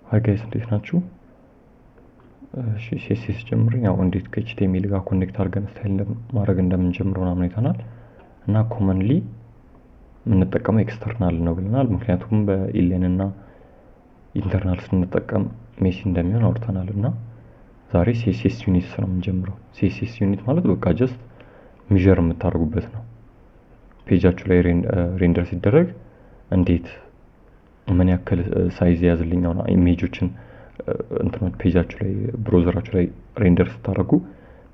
ሃይ ጋይስ እንዴት ናችሁ? እሺ ሲኤስኤስ ጀምረን ያው እንዴት ከኤችቲኤምኤል ጋር ኮኔክት አድርገን ስታይል ማድረግ እንደምንጀምረው ምናምን አይተናል እና ኮመንሊ የምንጠቀመው ኤክስተርናል ነው ብለናል። ምክንያቱም በኢሌን እና ኢንተርናል ስንጠቀም ሜሲ እንደሚሆን አውርተናል እና ዛሬ ሲኤስኤስ ዩኒት ነው የምንጀምረው። ሲኤስኤስ ዩኒት ማለት በቃ ጀስት ሚዠር የምታደርጉበት ነው። ፔጃችሁ ላይ ሬንደር ሲደረግ እንዴት ምን ያክል ሳይዝ ያዝልኝ ነው ኢሜጆችን እንትኖች ፔጃችሁ ላይ ብራውዘራችሁ ላይ ሬንደር ስታደርጉ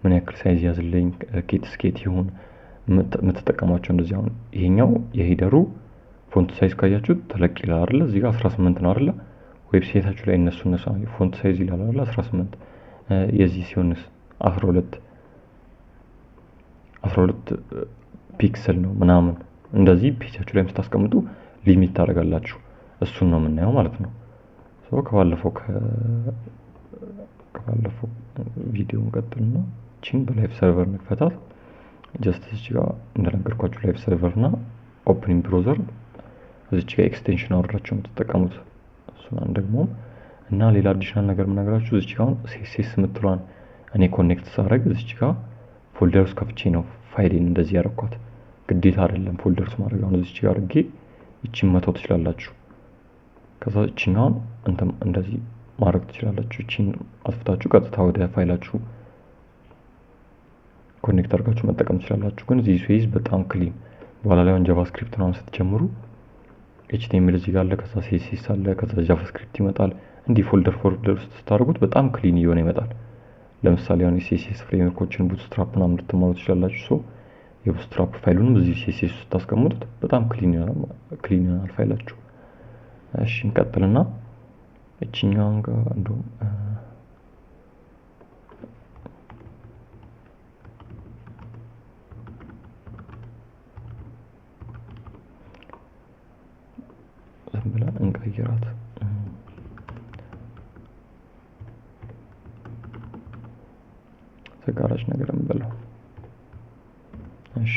ምን ያክል ሳይዝ ያዝልኝ ኬት ስኬት ይሁን የምትጠቀሟቸው እንደዚህ። አሁን ይሄኛው የሄደሩ ፎንት ሳይዝ ካያችሁ ተለቅ ይላል አይደል? እዚህ ጋር 18 ነው አይደል? ዌብሳይታችሁ ላይ እነሱ ፎንት ሳይዝ ይላል አይደል? 18 የዚህ ሲሆንስ 12 ፒክሰል ነው ምናምን። እንደዚህ ፔጃችሁ ላይ ስታስቀምጡ ሊሚት ታደርጋላችሁ። እሱን ነው የምናየው ማለት ነው። ከባለፈው ቪዲዮ እንቀጥልና ቺን በላይቭ ሰርቨር እንፈታት። ጀስት እዚህ ጋር እንደነገርኳችሁ ላይቭ ሰርቨር እና ኦፕኒንግ ብራውዘር እዚህ ጋር ኤክስቴንሽን አወራችሁ የምትጠቀሙት እሱን ደግሞ እና ሌላ አዲሽናል ነገር የምነግራችሁ እዚህ ጋር አሁን ሲኤስኤስ የምትሏን እኔ ኮኔክት ሳደርግ እዚህ ጋር ፎልደርስ ከፍቼ ነው ፋይሌን እንደዚህ ያደረኳት። ግዴታ አይደለም ፎልደርስ ማድረግ። አሁን እዚህ ጋር አድርጌ እቺን መተው ትችላላችሁ። ከዛ እቺኛውን እንደዚህ ማድረግ ትችላላችሁ። እቺን አጥፍታችሁ ቀጥታ ወደ ፋይላችሁ ኮኔክት አድርጋችሁ መጠቀም ትችላላችሁ። ግን እዚህ ስፔስ በጣም ክሊን በኋላ ላይ ጃቫስክሪፕት ነው ስትጀምሩ ኤችቲኤምኤል እዚህ ጋር አለ፣ ከዛ ሲኤስኤስ አለ፣ ከዛ ጃቫስክሪፕት ይመጣል። እንዲህ ፎልደር ውስጥ ስታደርጉት በጣም ክሊን እየሆነ ይመጣል። ለምሳሌ አሁን ሲኤስኤስ ፍሬምወርኮችን ቡትስትራፕ ምናምን ልትማሩ ትችላላችሁ። የቡትስትራፕ ፋይሉንም እዚህ ሲኤስኤስ ውስጥ ታስቀምጡት በጣም ክሊን ይሆናል ፋይላችሁ። እሺ እንቀጥልና እቺኛውን ጋር እንደውም ዝም ብለን እንቀይራት። ተጋራጭ ነገር እንበለው። እሺ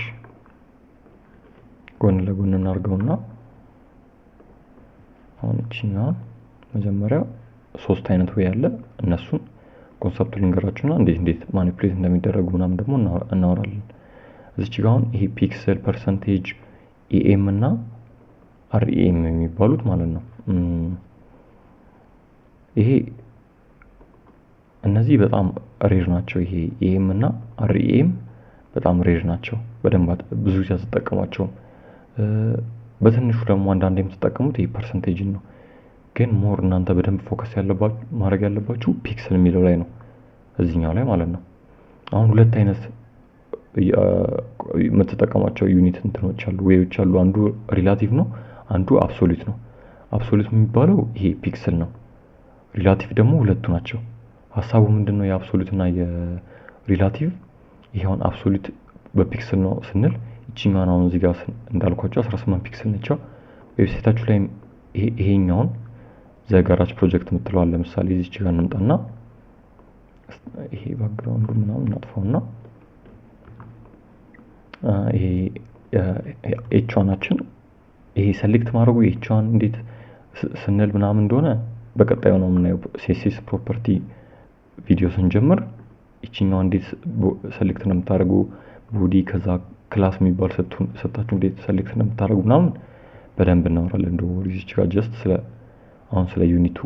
ጎን ለጎን እናርገውና አሁን እቺኛውን መጀመሪያ ሶስት አይነት ወይ ያለ እነሱን ኮንሰፕት ልንገራችሁና እንዴት ማኒፑሌት እንደሚደረጉ ምናምን ደግሞ እናወራለን። እዚች ጋር አሁን ይሄ ፒክሰል ፐርሰንቴጅ ኢኤም እና አርኢኤም የሚባሉት ማለት ነው። ይሄ እነዚህ በጣም ሬር ናቸው። ይሄ ኢኤም እና አርኢኤም በጣም ሬር ናቸው። በደንብ ብዙ ተጠቀሟቸው። በትንሹ ደግሞ አንዳንዴ የምትጠቀሙት ይሄ ፐርሰንቴጅ ነው። ግን ሞር እናንተ በደንብ ፎከስ ማድረግ ያለባችሁ ፒክሰል የሚለው ላይ ነው፣ እዚህኛው ላይ ማለት ነው። አሁን ሁለት አይነት የምትጠቀሟቸው ዩኒት እንትኖች አሉ፣ ዌዮች አሉ። አንዱ ሪላቲቭ ነው፣ አንዱ አብሶሉት ነው። አብሶሉት የሚባለው ይሄ ፒክሰል ነው። ሪላቲቭ ደግሞ ሁለቱ ናቸው። ሀሳቡ ምንድነው? የአብሶሉት እና የሪላቲቭ ይሄውን አብሶሉት በፒክሰል ነው ስንል እቺኛውን አሁን እዚህ ጋር እንዳልኳችሁ 18 ፒክሰል ነች። ዌብሳይታችሁ ላይ ይሄኛውን ዘጋራጅ ፕሮጀክት የምትለዋል ለምሳሌ እዚች ጋር እንምጣና ይሄ ባክግራውንዱ ምናምን እናጥፋውና ይሄ ኤች1አችን ይሄ ሰሌክት ማድረጉ ኤች1 እንዴት ስንል ምናምን እንደሆነ በቀጣዩ ነው የምናየው። ሲኤስኤስ ፕሮፐርቲ ቪዲዮ ስንጀምር እቺኛው እንዴት ሰሌክት ነው የምታደርጉ ቦዲ ከዛ ክላስ የሚባል ሰጣችሁ እንዴት ሰሌክት ነው የምታደርጉ ምናምን በደንብ እናወራለን። እንደው እዚች ጋር ጀስት አሁን ስለ ዩኒቱ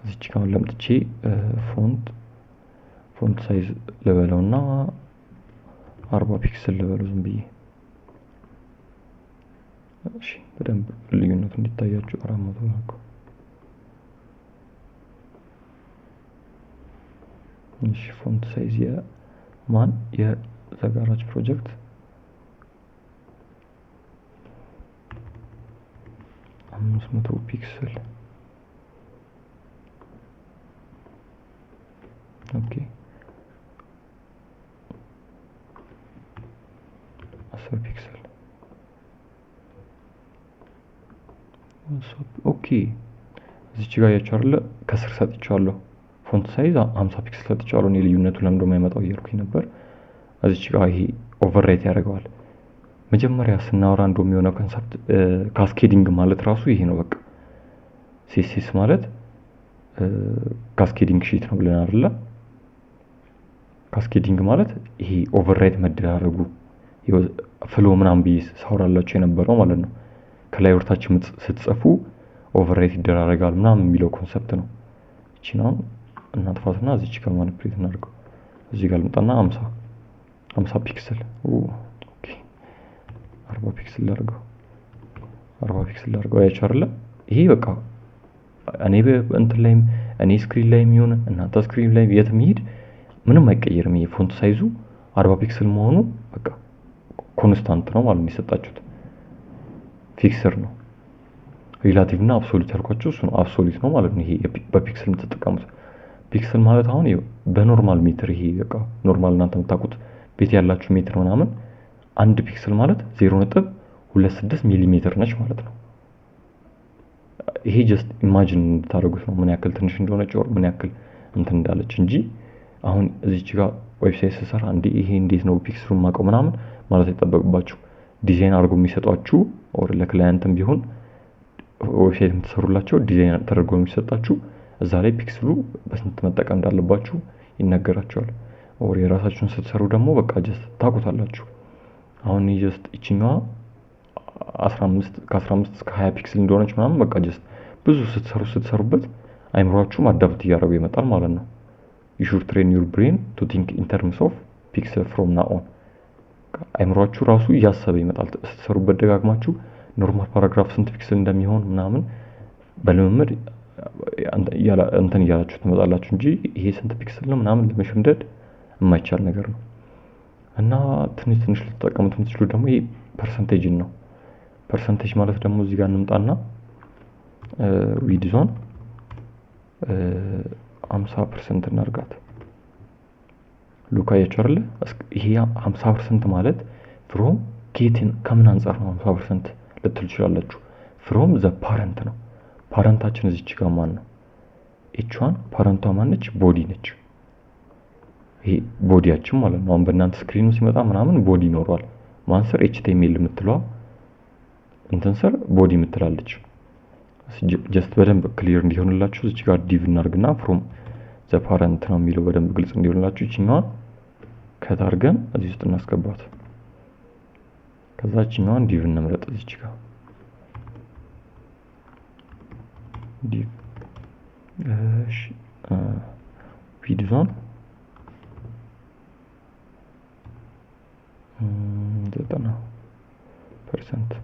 እዚች ጋር ለምጥቼ ፎንት ሳይዝ ልበለውና 40 ፒክሰል ልበለው ዝም ብዬ። እሺ በደንብ ልዩነቱ እንዲታያችሁ 400 ነው። እሺ ፎንት ሳይዝ የዘጋራጅ ፕሮጀክት 500 ፒክሰል። ኦኬ 10 ፒክሰል። ኦኬ እዚች ጋር ያቻለ ከስር ሰጥቻለሁ ፎንት ሳይዝ 50 ፒክሰል ሰጥቻለሁ። እኔ ልዩነቱ ለምን እንደማይመጣው እያልኩኝ ነበር። እዚች ጋር ይሄ ኦቨርራይት ያደርገዋል። መጀመሪያ ስናወራ እንደውም የሆነ ኮንሰፕት ካስኬዲንግ ማለት ራሱ ይሄ ነው። በቃ ሲኤስኤስ ማለት ካስኬዲንግ ሺት ነው ብለን አይደለ? ካስኬዲንግ ማለት ይሄ ኦቨርራይት መደራረጉ ፍሎ ምናምን ብዬ ሳወራላችሁ የነበረው ማለት ነው። ከላይ ወርታች ስትጽፉ ኦቨርራይት ይደራረጋል ምናምን የሚለው ኮንሰፕት ነው። እቺን አሁን እናጥፋትና እዚች ጋር ማኒፕሌት እናድርገው። እዚህ ጋር ልምጣና 50 ፒክሰል ኦኬ 40 ፒክሰል ላድርገው 40 ፒክሰል ላድርገው። አያችሁ አይደለ? ይሄ በቃ እኔ እንትን ላይም እኔ ስክሪን ላይ የሚሆን እናንተ ስክሪን ላይ የትም ይሄድ ምንም አይቀየርም። ይሄ ፎንት ሳይዙ 40 ፒክሰል መሆኑ በቃ ኮንስታንት ነው ማለት ነው። የሰጣችሁት ፊክሰር ነው። ሪላቲቭ እና አብሶሉት ያልኳችሁ እሱ ነው። አብሶሉት ነው ማለት ነው። ይሄ በፒክሰል የምትጠቀሙት ፒክሰል ማለት አሁን በኖርማል ሜትር ይሄ በቃ ኖርማል እናንተ የምታውቁት ቤት ያላችሁ ሜትር ምናምን አንድ ፒክሰል ማለት 0.26 ሚሊ ሜትር ነች ማለት ነው። ይሄ ጀስት ኢማጂን እንድታደርጉት ነው ምን ያክል ትንሽ እንደሆነች ኦር ምን ያክል እንትን እንዳለች እንጂ አሁን እዚች ጋር ዌብሳይት ስሰራ ይሄ እንዴት ነው ፒክሰሉን ማቀው ምናምን ማለት አይጠበቅባችሁ። ዲዛይን አድርጎ የሚሰጧችሁ ኦር ለክላየንትም ቢሆን ዌብሳይት የምትሰሩላቸው ዲዛይን ተደርጎ የሚሰጣችሁ እዛ ላይ ፒክሰሉ በስንት መጠቀም እንዳለባችሁ ይነገራቸዋል። ኦር የራሳችሁን ስትሰሩ ደግሞ በቃ ጀስት ታውቁታላችሁ። አሁን ጀስት እቺኛዋ 15 እስከ 20 ፒክሰል እንደሆነች ምናምን በቃ ጀስት ብዙ ስትሰሩበት አይምሯችሁ አዳፕት እያደረገ ይመጣል ማለት ነው። you should train your brain to think in terms of pixel from now on። አይምሯችሁ ራሱ እያሰበ ይመጣል ስትሰሩበት ደጋግማችሁ ኖርማል ፓራግራፍ ስንት ፒክሰል እንደሚሆን ምናምን በልምምድ እንትን እያላችሁ ትመጣላችሁ እንጂ ይሄ ስንት ፒክሰል ነው ምናምን ለመሸምደድ የማይቻል ነገር ነው። እና ትንሽ ልትጠቀሙት የምትችሉ ደግሞ ይሄ ፐርሰንቴጅን ነው። ፐርሰንቴጅ ማለት ደግሞ እዚህ ጋር እንምጣና ዊድዞን 50% እናርጋት። ሉክ አያችሁ አይደል? ይሄ 50% ማለት ፍሮም ጌቲን ከምን አንፃር ነው 50% ልትሉ ትችላላችሁ። ፍሮም ዘ ፓረንት ነው። ፓረንታችን እዚች ጋር ማን ነው? ኤች1 ፓረንቷ ማነች? ቦዲ ነች። ይሄ ቦዲያችን ማለት ነው። አሁን በእናንተ ስክሪኑ ሲመጣ ምናምን ቦዲ ይኖረዋል። ማንሰር ኤችቲኤምኤል የምትለዋ እንትን ስር ቦዲ የምትላለች። ጀስት በደንብ ክሊር እንዲሆንላችሁ እዚህ ጋር ዲቭ እናርግና ፍሮም ዘ ፓረንት ነው የሚለው በደንብ ግልጽ እንዲሆንላችሁ እቺኛዋን ከታርገን እዚህ ውስጥ እናስገባት። ከዛ እቺኛዋን ዲቭ እንምረጥ እዚህ ጋር ዲቭ እሺ ዊድዞን 90%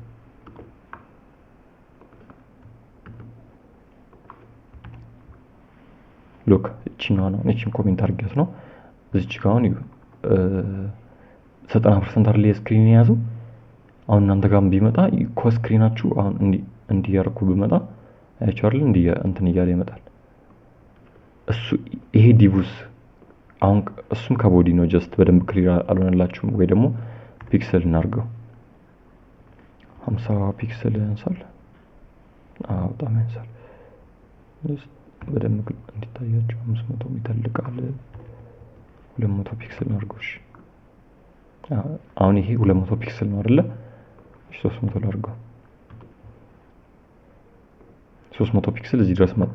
ሉክ እቺኛዋ ነው። እቺን ኮሜንት አድርጌት ነው እዚች ጋር አሁን 90% አይደል የስክሪን ያዘው። አሁን እናንተ ጋርም ቢመጣ ኮስክሪናችሁ አሁን እንዲያርኩ ቢመጣ አይቻልም እንትን እያለ ይመጣል። እሱ ይሄ ዲቡስ አሁን እሱም ከቦዲ ነው። ጀስት በደንብ ክሊር አልሆነላችሁም ወይ ደግሞ ፒክሰል እናርገው 50 ፒክሰል ያንሳል። በጣም ያንሳል። በደንብ እንዲታያችሁ 500 ይተልቃል። 200 ፒክሰል አድርጎሽ አሁን ይሄ 200 ፒክሰል ነው አይደለ? 300 ላድርገው 300 ፒክሰል እዚህ ድረስ መጣ።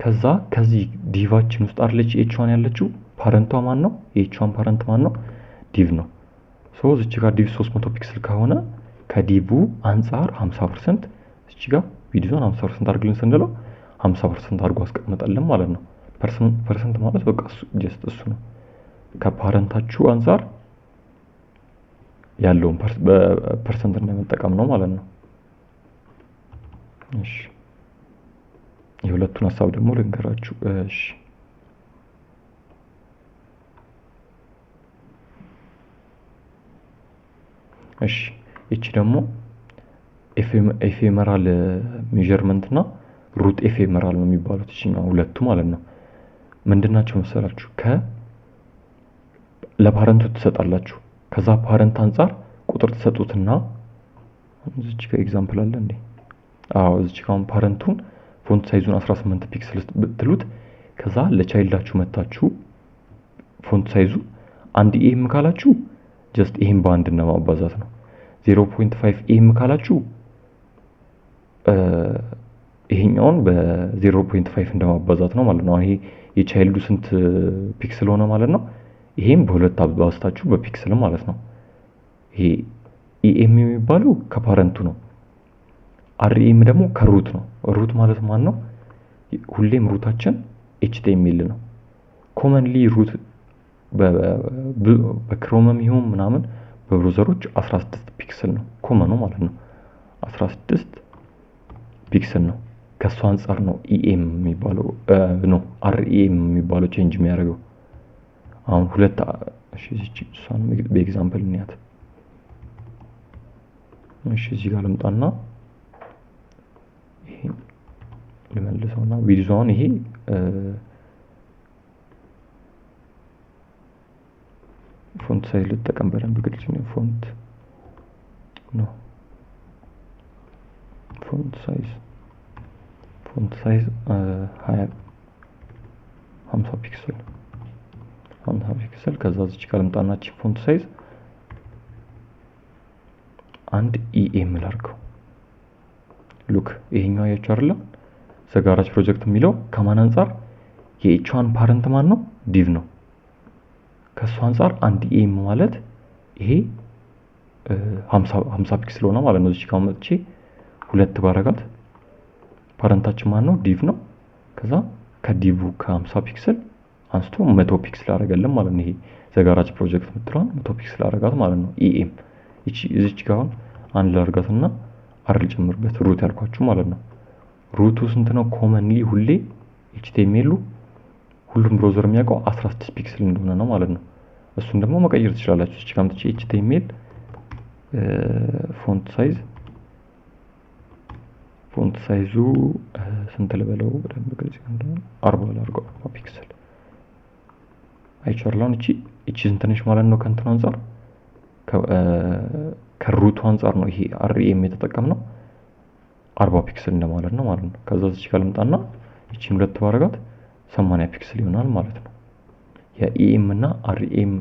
ከዛ ከዚህ ዲቫችን ውስጥ አይደለች ኤች1 ያለችው ፓረንቷ ማን ነው? ኤች1 ፓረንት ማን ነው? ዲቭ ነው። እዚች ጋር ዲቭ 300 ፒክሰል ከሆነ ከዲቭ አንፃር 50% እዚች ጋር ቪዲዮን 50% አድርግልን ስንለው 50% አድርጎ አስቀምጠልን ማለት ነው። ፐርሰንት ማለት በቃ ጀስት እሱ ነው። ከፓረንታችሁ አንፃር ያለውን በፐርሰንት እንደመጠቀም ነው ማለት ነው። እሺ የሁለቱን ሐሳብ ደግሞ ልንገራችሁ። እሺ እቺ ደግሞ ኤፌመራል ሜዠርመንት እና ሩት ኤፌመራል ነው የሚባሉት እቺኛው ሁለቱ ማለት ነው። ምንድናቸው መሰላችሁ? ለፓረንቱ ትሰጣላችሁ። ከዛ ፓረንት አንፃር ቁጥር ትሰጡትና እዚች ጋር ኤግዛምፕል አለ እንዴ? እዚች ጋር ፓረንቱን ፎንት ሳይዙን 18 ፒክሰል ብትሉት ከዛ ለቻይልዳችሁ መታችሁ ፎንት ሳይዙ አንድ ኤም ካላችሁ ጀስት ይሄን በአንድ እና ማባዛት ነው። 0.5 ኤም ካላችሁ ይሄኛውን በ0.5 እንደማባዛት ነው ማለት ነው። ይሄ የቻይልዱ ስንት ፒክስል ሆነ ማለት ነው። ይሄም በሁለት አባዝታችሁ በፒክስል ማለት ነው። ይሄ ኢኤም የሚባለው ከፓረንቱ ነው። አርኤም ደግሞ ከሩት ነው። ሩት ማለት ማን ነው? ሁሌም ሩታችን ኤችቲኤምኤል ነው። ኮመንሊ ሩት በክሮመም ይሁን ምናምን በብሮዘሮች 16 ፒክስል ነው ኮመኑ ማለት ነው። 16 ፒክስል ነው። ከሱ አንፃር ነው ኢኤም የሚባለው ነው አርኤም የሚባለው ቼንጅ የሚያደርገው። አሁን ሁለት እሺ እሷን በኤግዛምፕል እንያት። እሺ እዚህ ጋር ልምጣና ይሄ ልመልሰውና ቪዲዮውን ይሄ ፎንት ሳይዝ ልጠቀም በደንብ ግልጽ ነው። ፎንት ሳይዝ 50 ፒክሰል ከዛ እዚህ ጋር ልምጣና ፎንት ሳይዝ አንድ ኢኤም ላድርገው። ሉክ ይሄኛው አያችሁ አይደለ? ዘጋራጅ ፕሮጀክት የሚለው ከማን አንፃር የኤች1 ፓረንት ማን ነው? ዲቭ ነው። ከሱ አንፃር አንድ ኢኤም ማለት ይሄ 50 ፒክስል ሆነ ማለት ነው። እዚህ ጋር መጥቼ ሁለት ባረጋት ፓረንታችን ማን ነው? ዲቭ ነው። ከዛ ከዲቭ ከ50 ፒክስል አንስቶ 100 ፒክስል አደረገልን ማለት ነው። ይሄ ዘጋራጅ ፕሮጀክት የምትለውን 100 ፒክስል አደረጋት ማለት ነው። ኢኤም እዚች ጋር አንድ ላርጋትና አር ልጨምርበት ሩት ያልኳችሁ ማለት ነው። ሩቱ ስንት ነው? ኮመንሊ ሁሌ ኤችቲኤምኤል ሁሉም ብራውዘር የሚያውቀው 16 ፒክስል እንደሆነ ነው ማለት ነው። እሱን ደግሞ መቀየር ትችላላችሁ። እዚህ ጋር መጥቼ ኤችቲኤምኤል ፎንት ሳይዙ ስንት ልበለው በደንብ ግልጽ እንደሆነ 40 ላድርገው። 40 ፒክስል አይቻላችሁ። እቺ ስንት ነች ማለት ነው? ከእንትኑ አንፃር ከሩቱ አንፃር ነው ይሄ አርኤም የተጠቀምነው 40 ፒክስል እንደማለት ነው ማለት ነው። ከዛ እዚህ ጋር ልምጣና እቺን ሁለት ባረጋት 80 ፒክስል ይሆናል ማለት ነው። የኢኤም እና አርኤም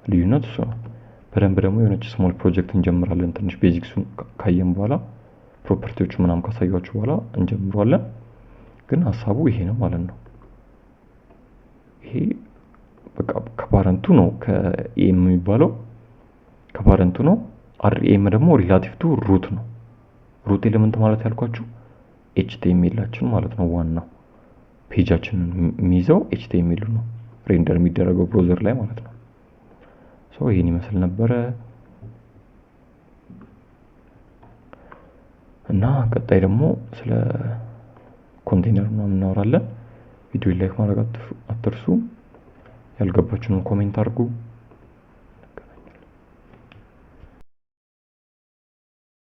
ልዩነት እሱ ነው። በደንብ ደግሞ የሆነች ስሞል ፕሮጀክት እንጀምራለን። ትንሽ ቤዚክሱን ካየን በኋላ ፕሮፐርቲዎቹ ምናምን ካሳያችሁ በኋላ እንጀምራለን። ግን ሐሳቡ ይሄ ነው ማለት ነው። ይሄ በቃ ከፓረንቱ ነው ከኢኤም የሚባለው ከፓረንቱ ነው። አርኤም ደግሞ ሪላቲቭ ቱ ሩት ነው። ሩት ኤሌመንት ማለት ያልኳችሁ ኤችቲኤምኤላችን ማለት ነው። ዋናው ፔጃችንን የሚይዘው ኤችቲኤምኤል ነው፣ ሬንደር የሚደረገው ብራውዘር ላይ ማለት ነው። ይሄን ይመስል ነበረ እና ቀጣይ ደግሞ ስለ ኮንቴነር ምናምን እናወራለን። ቪዲዮ ላይክ ማድረግ አትርሱ። ያልገባችሁንም ኮሜንት አድርጉ።